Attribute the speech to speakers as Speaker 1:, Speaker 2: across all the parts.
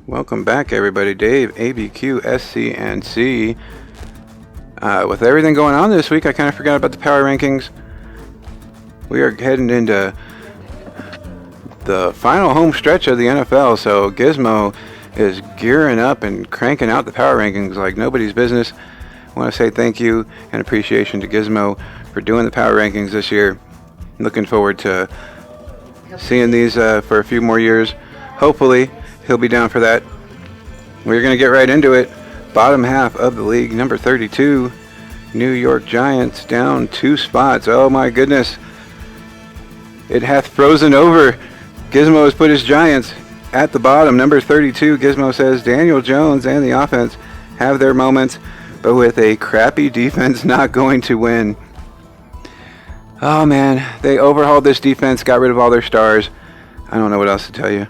Speaker 1: Welcome back, everybody. Dave, ABQ, SCNC. With everything going on this week, I kind of forgot about the power rankings. We are heading into the final home stretch of the NFL, so Gizmo is gearing up and cranking out the power rankings like nobody's business. I want to say thank you and appreciation to Gizmo for doing the power rankings this year. Looking forward to seeing these for a few more years. Hopefully, he'll be down for that. We're going to get right into it. Bottom half of the league, number 32, New York Giants, down 2 spots. Oh my goodness. It hath frozen over. Gizmo has put his Giants at the bottom. Number 32, Gizmo says Daniel Jones and the offense have their moments, but with a crappy defense, not going to win. Oh man, they overhauled this defense, got rid of all their stars. I don't know what else to tell you.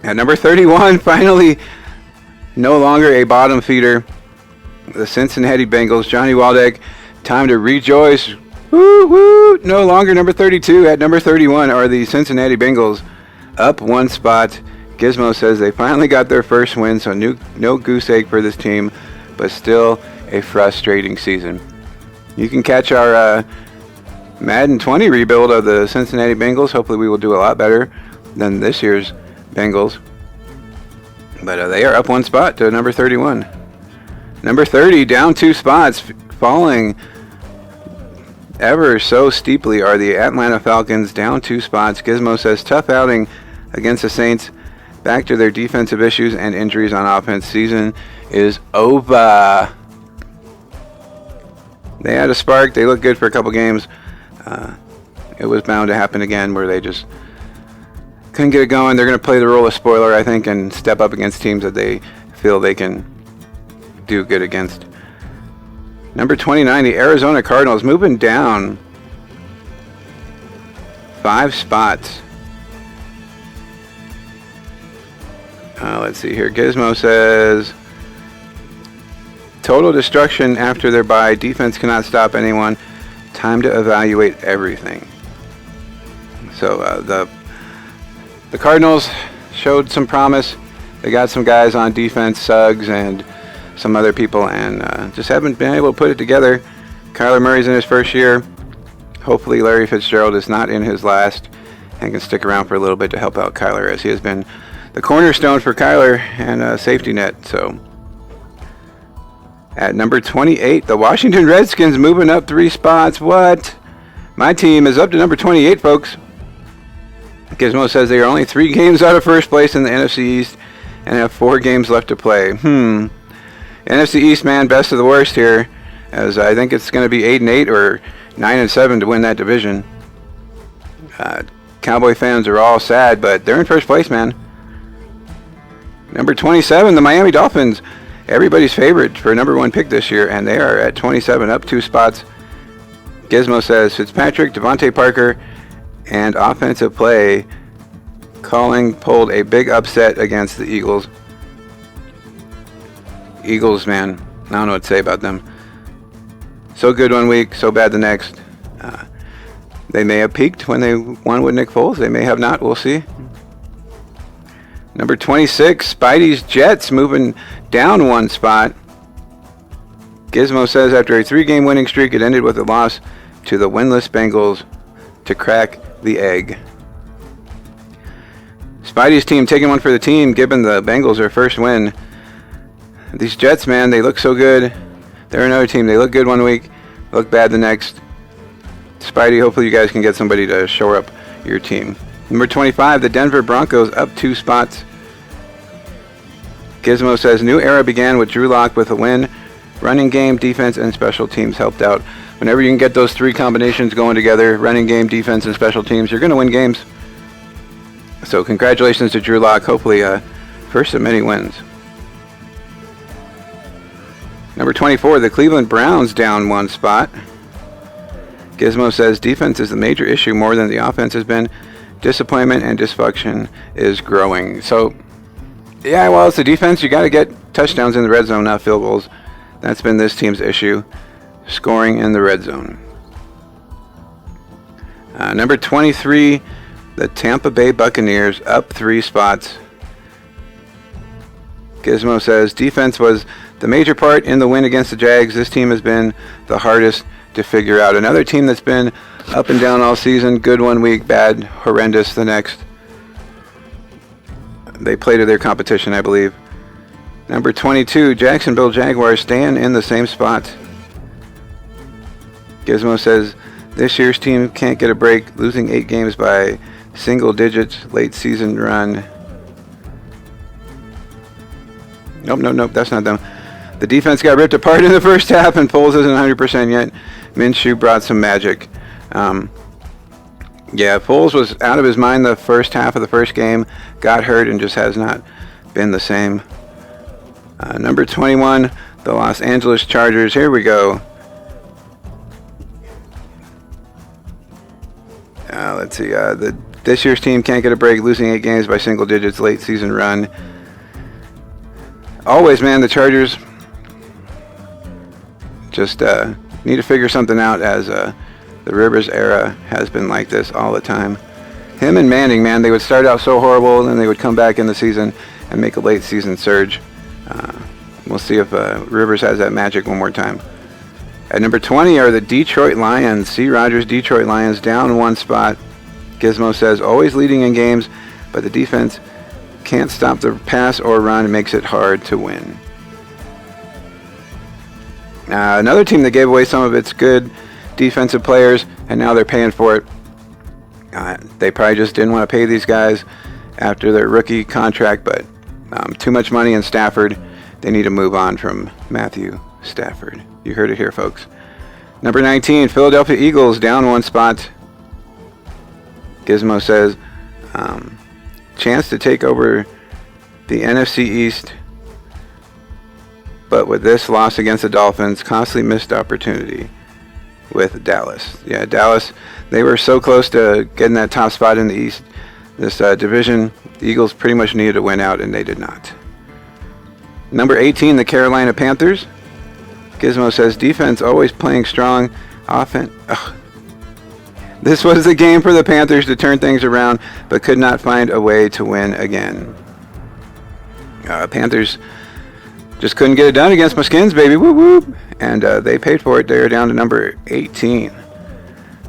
Speaker 1: At number 31, finally, no longer a bottom feeder, the Cincinnati Bengals. Johnny Waldeck, time to rejoice. Woo woo! No longer number 32. At number 31 are the Cincinnati Bengals, up 1 spot. Gizmo says they finally got their first win, so no goose egg for this team, but still a frustrating season. You can catch our Madden 20 rebuild of the Cincinnati Bengals. Hopefully we will do a lot better than this year's Bengals. But they are up 1 spot to number 31. Number 30, down 2 spots, falling ever so steeply are the Atlanta Falcons, down 2 spots. Gizmo says tough outing against the Saints. Back to their defensive issues and injuries on offense. Season is over. They had a spark. They looked good for a couple games. It was bound to happen again where they just couldn't get it going. They're going to play the role of spoiler, I think, and step up against teams that they feel they can do good against. Number 29, the Arizona Cardinals, moving down 5 spots. Let's see here. Gizmo says total destruction after their bye. Defense cannot stop anyone. Time to evaluate everything. So the Cardinals showed some promise. They got some guys on defense, Suggs and some other people, and just haven't been able to put it together. Kyler Murray's in his first year. Hopefully Larry Fitzgerald is not in his last and can stick around for a little bit to help out Kyler, as he has been the cornerstone for Kyler and a safety net. So at number 28, the Washington Redskins moving up 3 spots. What? My team is up to number 28, folks. Gizmo says they are only 3 games out of first place in the NFC East and have 4 games left to play. NFC East, man, best of the worst here, as I think it's going to be 8-8 or 9-7 to win that division. Cowboy fans are all sad, but they're in first place, man. Number 27, the Miami Dolphins, everybody's favorite for number 1 pick this year, and they are at 27, up 2 spots. Gizmo says Fitzpatrick, Devontae Parker, and offensive play calling pulled a big upset against the Eagles. Eagles, man, I don't know what to say about them. So good one week, so bad the next. They may have peaked when they won with Nick Foles. They may have not. We'll see. Number 26, Spidey's Jets moving down 1 spot. Gizmo says after a 3-game winning streak, it ended with a loss to the winless Bengals to crack the egg. Spidey's team taking one for the team, giving the Bengals their first win. These Jets, man, they look so good. They're another team. They look good one week, look bad the next. Spidey, hopefully you guys can get somebody to shore up your team. Number 25, the Denver Broncos, up 2 spots. Gizmo says new era began with Drew Lock with a win. Running game, defense, and special teams helped out. Whenever you can get those 3 combinations going together, running game, defense, and special teams, you're going to win games. So congratulations to Drew Lock. Hopefully first of many wins. Number 24, the Cleveland Browns, down 1 spot. Gizmo says defense is the major issue more than the offense has been. Disappointment and dysfunction is growing. So, yeah, well, it's the defense. You got to get touchdowns in the red zone, not field goals. That's been this team's issue, scoring in the red zone. Number 23, the Tampa Bay Buccaneers, up 3 spots. Gizmo says, defense was the major part in the win against the Jags. This team has been the hardest to figure out. Another team that's been up and down all season. Good one week, bad, horrendous the next. They play to their competition, I believe. Number 22, Jacksonville Jaguars staying in the same spot. Gizmo says, this year's team can't get a break, losing 8 games by single digits, late season run. Nope, that's not them. The defense got ripped apart in the first half, and Foles isn't 100% yet. Minshew brought some magic. Yeah, Foles was out of his mind the first half of the first game, got hurt, and just has not been the same. Number 21, the Los Angeles Chargers. Here we go. Let's see. This year's team can't get a break, losing 8 games by single digits, late season run. Always, man, the Chargers just need to figure something out, as the Rivers era has been like this all the time. Him and Manning, man, they would start out so horrible, and then they would come back in the season and make a late season surge. We'll see if Rivers has that magic one more time. At number 20 are the Detroit Lions. C. Rogers, Detroit Lions, down 1 spot. Gizmo says, always leading in games, but the defense can't stop the pass or run. It makes it hard to win. Another team that gave away some of its good defensive players, and now they're paying for it. They probably just didn't want to pay these guys after their rookie contract, but too much money in Stafford. They need to move on from Matthew Stafford. You heard it here, folks. Number 19, Philadelphia Eagles, down 1 spot. Gizmo says, chance to take over the NFC East, but with this loss against the Dolphins, costly missed opportunity with Dallas. Yeah, Dallas, they were so close to getting that top spot in the East. This division, the Eagles pretty much needed to win out, and they did not. Number 18, the Carolina Panthers. Gizmo says, defense always playing strong. Offense. This was the game for the Panthers to turn things around, but could not find a way to win again. Panthers just couldn't get it done against my Skins, baby. Whoop, whoop. And they paid for it. They're down to number 18.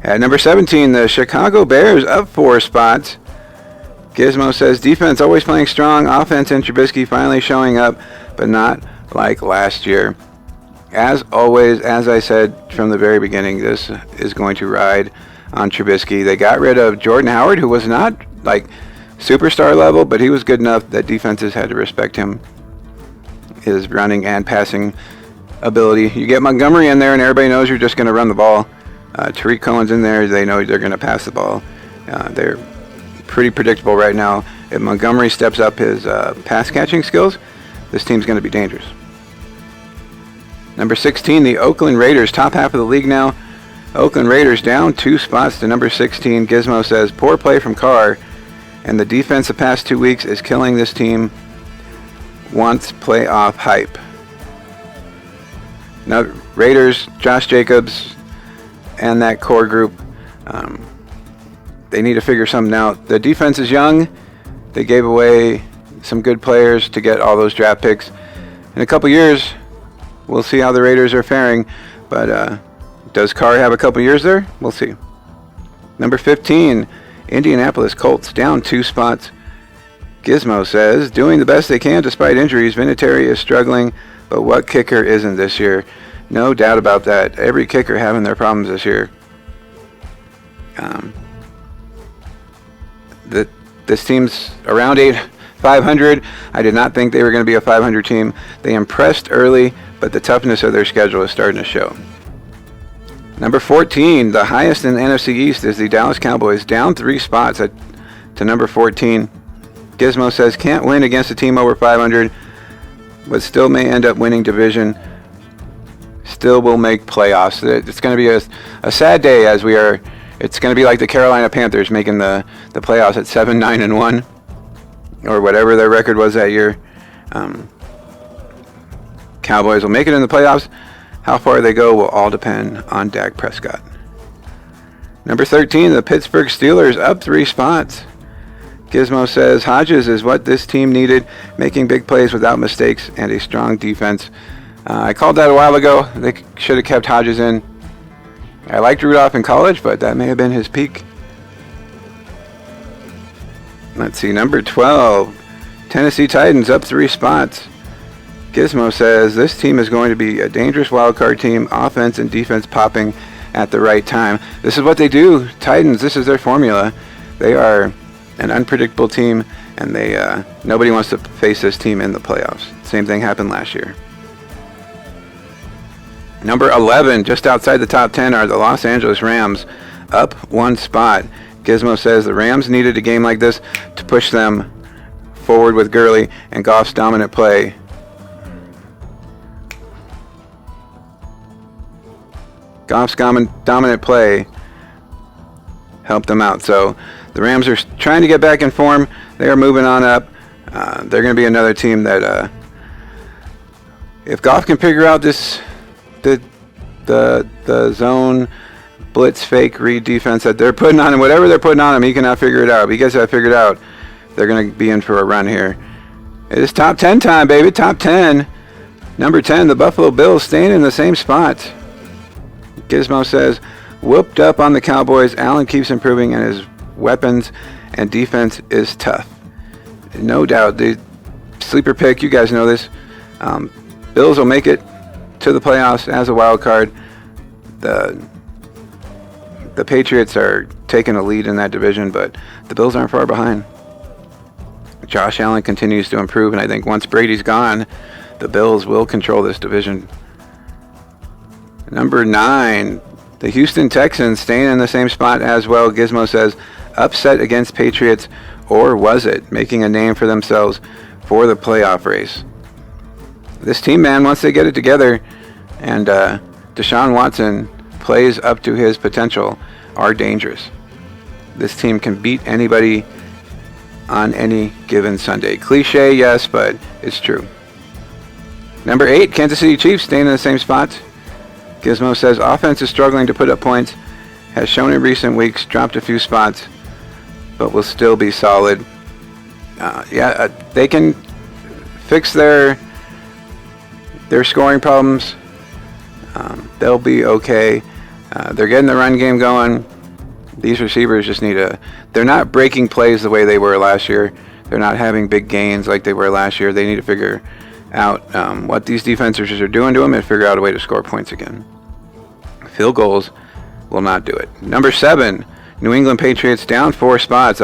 Speaker 1: At number 17, the Chicago Bears, up 4 spots. Gizmo says, defense always playing strong. Offense and Trubisky finally showing up, but not like last year. As always, as I said from the very beginning, this is going to ride on Trubisky. They got rid of Jordan Howard, who was not like superstar level, but he was good enough that defenses had to respect him, his running and passing ability. You get Montgomery in there, and everybody knows you're just going to run the ball. Tariq Cohen's in there. They know they're going to pass the ball. They're pretty predictable right now. If Montgomery steps up his pass-catching skills, this team's going to be dangerous. Number 16, the Oakland Raiders, top half of the league now. Oakland Raiders down 2 spots to number 16. Gizmo says, poor play from Carr, and the defense the past 2 weeks is killing this team. Wants playoff hype. Now, Raiders, Josh Jacobs, and that core group, they need to figure something out. The defense is young. They gave away some good players to get all those draft picks. In a couple years, we'll see how the Raiders are faring, but does Carr have a couple years there? We'll see. Number 15, Indianapolis Colts, down 2 spots. Gizmo says, doing the best they can despite injuries. Vinatieri is struggling, but what kicker isn't this year? No doubt about that. Every kicker having their problems this year. This team's around 500. I did not think they were going to be a 500 team. They impressed early, but the toughness of their schedule is starting to show. Number 14, the highest in the NFC East, is the Dallas Cowboys, down 3 spots to number 14. Gizmo says, can't win against a team over 500, but still may end up winning division. Still will make playoffs. It's going to be a sad day, as we are. It's going to be like the Carolina Panthers making the playoffs at 7-9-1, or whatever their record was that year. Cowboys will make it in the playoffs. How far they go will all depend on Dak Prescott. Number 13, the Pittsburgh Steelers, up 3 spots. Gizmo says Hodges is what this team needed, making big plays without mistakes and a strong defense. I called that a while ago. They should have kept Hodges in. I liked Rudolph in college, but that may have been his peak. Let's see, number 12. Tennessee Titans up 3 spots. Gizmo says this team is going to be a dangerous wild card team, offense and defense popping at the right time. This is what they do. Titans, this is their formula. They are an unpredictable team, and nobody wants to face this team in the playoffs. Same thing happened last year. Number 11, just outside the top 10, are the Los Angeles Rams, up 1 spot. Gizmo says the Rams needed a game like this to push them forward with Gurley and Goff's dominant play. Goff's dominant play helped them out. So the Rams are trying to get back in form. They are moving on up. They're going to be another team that, if Goff can figure out the zone blitz fake read defense that they're putting on him, whatever they're putting on him, he cannot figure it out. If he gets that figured out, they're going to be in for a run here. It is top 10 time, baby. Top 10. Number 10, the Buffalo Bills staying in the same spot. Gizmo says, whooped up on the Cowboys. Allen keeps improving, and his weapons and defense is tough. No doubt. The sleeper pick, you guys know this. Bills will make it to the playoffs as a wild card. The Patriots are taking a lead in that division, but the Bills aren't far behind. Josh Allen continues to improve, and I think once Brady's gone, the Bills will control this division. Number 9, the Houston Texans staying in the same spot as well. Gizmo says, upset against Patriots, or was it? Making a name for themselves for the playoff race. This team, man, once they get it together and Deshaun Watson plays up to his potential, are dangerous. This team can beat anybody on any given Sunday. Cliche, yes, but it's true. Number 8, Kansas City Chiefs staying in the same spot. Gizmo says offense is struggling to put up points, has shown in recent weeks, dropped a few spots, but will still be solid. They can fix their scoring problems. They'll be okay. They're getting the run game going. These receivers just they're not breaking plays the way they were last year. They're not having big gains like they were last year. They need to figure out what these defenses are doing to them and figure out a way to score points again. Field goals will not do it. Number 7, New England Patriots down 4 spots.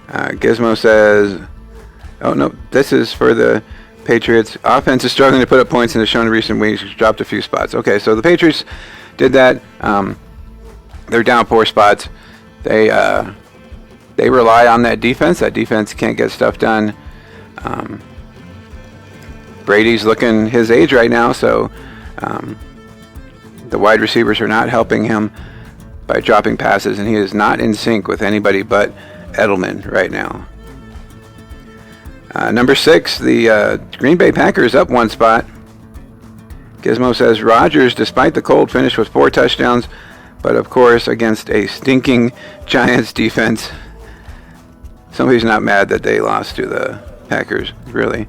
Speaker 1: Gizmo says, oh no, this is for the Patriots. Offense is struggling to put up points and has shown in recent weeks, dropped a few spots. Okay, so the Patriots did that. They're down 4 spots. They rely on that defense. That defense can't get stuff done. Brady's looking his age right now, so the wide receivers are not helping him by dropping passes, and he is not in sync with anybody but Edelman right now. Number 6, the Green Bay Packers up 1 spot. Gizmo says Rodgers, despite the cold, finished with 4 touchdowns, but of course against a stinking Giants defense. Somebody's not mad that they lost to the Packers, really.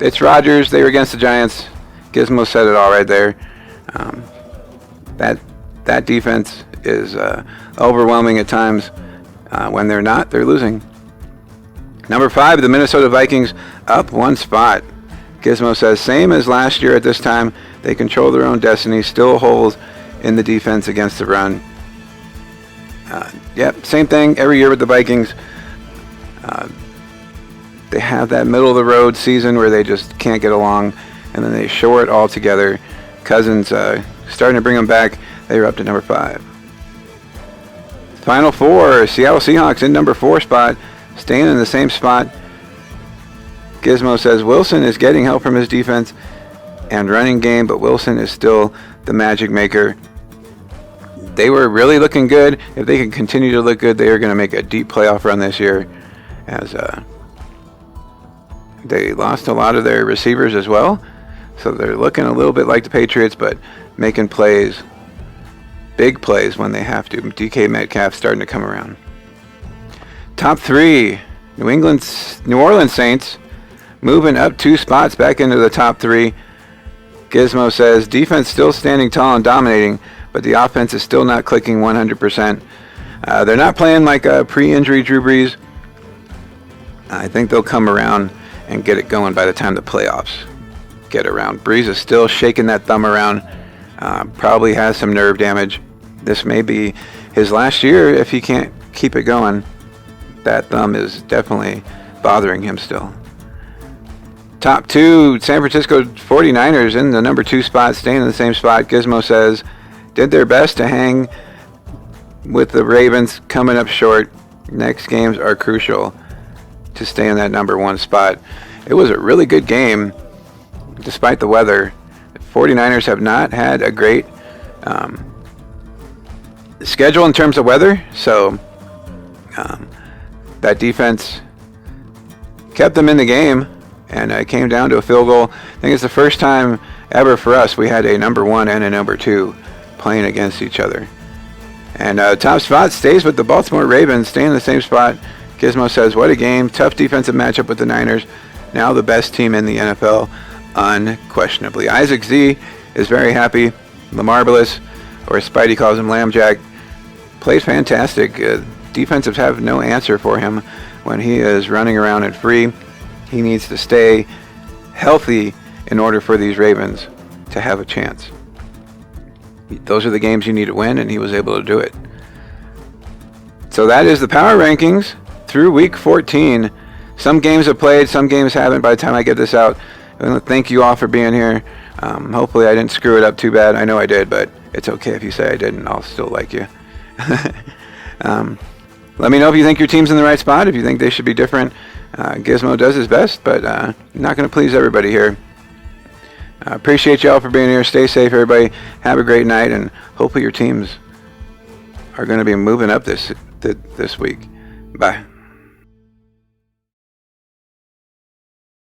Speaker 1: It's Rodgers. They were against the Giants. Gizmo said it all right there. That defense is overwhelming at times. When they're not, they're losing. Number 5, the Minnesota Vikings up 1 spot. Gizmo says same as last year at this time. They control their own destiny. Still holes in the defense against the run. Same thing every year with the Vikings. They have that middle of the road season where they just can't get along, and then they shore it all together. Cousins starting to bring them back. They are up to number 5. Final 4, Seattle Seahawks in number 4 spot, staying in the same spot. Gizmo says Wilson is getting help from his defense and running game, but Wilson is still the magic maker. They were really looking good. If they can continue to look good, they are going to make a deep playoff run this year, as they lost a lot of their receivers as well. So they're looking a little bit like the Patriots, but making plays big plays when they have to. DK Metcalf starting to come around. Top 3, New Orleans Saints moving up 2 spots back into the top 3. Gizmo says defense still standing tall and dominating, but the offense is still not clicking 100%. They're not playing like a pre-injury Drew Brees. I think they'll come around and get it going by the time the playoffs get around. Brees is still shaking that thumb around. Probably has some nerve damage. This may be his last year if he can't keep it going. That thumb is definitely bothering him still. Top 2, San Francisco 49ers in the number 2 spot, staying in the same spot. Gizmo says, did their best to hang with the Ravens, coming up short. Next games are crucial to stay in that number 1 spot. It was a really good game, despite the weather. The 49ers have not had a great schedule in terms of weather, so that defense kept them in the game, and it came down to a field goal. I think it's the first time ever for us we had a number 1 and a number 2 playing against each other. And top spot stays with the Baltimore Ravens, staying in the same spot. Gizmo says, what a game. Tough defensive matchup with the Niners. Now the best team in the NFL, unquestionably. Isaac Z is very happy. The Marvelous, or Spidey calls him Lambjack, plays fantastic. Defensives have no answer for him when he is running around and free. He needs to stay healthy in order for these Ravens to have a chance. Those are the games you need to win, and he was able to do it. So that is the power rankings through week 14. Some games have played, some games haven't by the time I get this out. I want to thank you all for being here. Hopefully I didn't screw it up too bad. I know I did, but it's okay if you say I didn't. I'll still like you. Let me know if you think your team's in the right spot, if you think they should be different. Gizmo does his best, but not going to please everybody here. I appreciate y'all for being here. Stay safe, everybody. Have a great night, and hopefully your teams are going to be moving up this week. Bye.